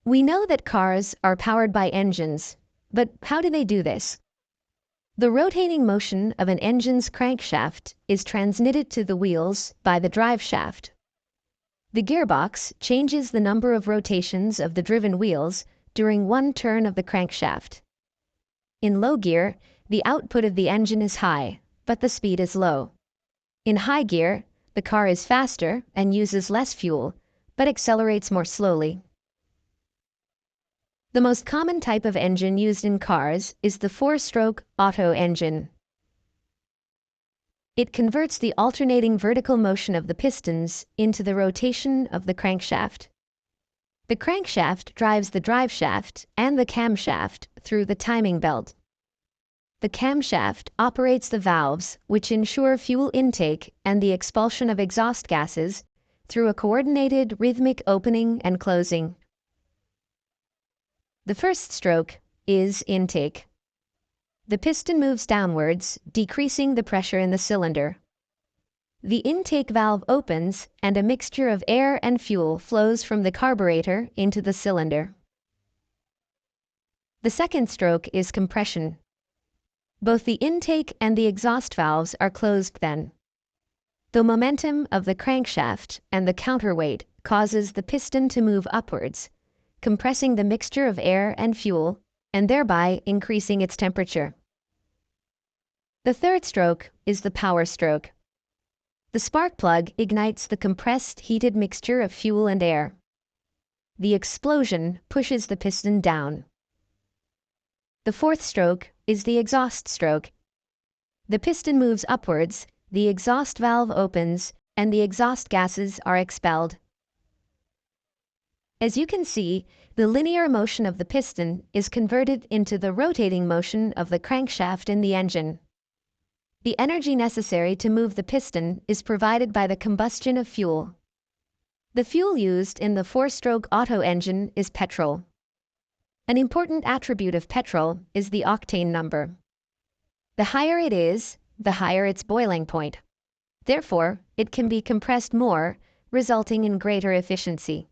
We know that cars are powered by engines, but how do they do this? The rotating motion of an engine's crankshaft is transmitted to the wheels by the drive shaft. The gearbox changes the number of rotations of the driven wheels during one turn of the crankshaft. In low gear, the output of the engine is high, but the speed is low. In high gear, the car is faster and uses less fuel, but accelerates more slowly. The most common type of engine used in cars is the four-stroke Otto engine. It converts the alternating vertical motion of the pistons into the rotation of the crankshaft. The crankshaft drives the drive shaft and the camshaft through the timing belt. The camshaft operates the valves which ensure fuel intake and the expulsion of exhaust gases through a coordinated rhythmic opening and closing. The first stroke is intake. The piston moves downwards, decreasing the pressure in the cylinder. The intake valve opens and a mixture of air and fuel flows from the carburetor into the cylinder. The second stroke is compression. Both the intake and the exhaust valves are closed then. The momentum of the crankshaft and the counterweight causes the piston to move upwards, compressing the mixture of air and fuel and thereby increasing its temperature. The third stroke is the power stroke. The spark plug ignites the compressed heated mixture of fuel and air. The explosion pushes the piston down. The fourth stroke is the exhaust stroke. The piston moves upwards, the exhaust valve opens, and the exhaust gases are expelled. As you can see, the linear motion of the piston is converted into the rotating motion of the crankshaft in the engine. The energy necessary to move the piston is provided by the combustion of fuel. The fuel used in the four-stroke Otto engine is petrol. An important attribute of petrol is the octane number. The higher it is, the higher its boiling point. Therefore, it can be compressed more, resulting in greater efficiency.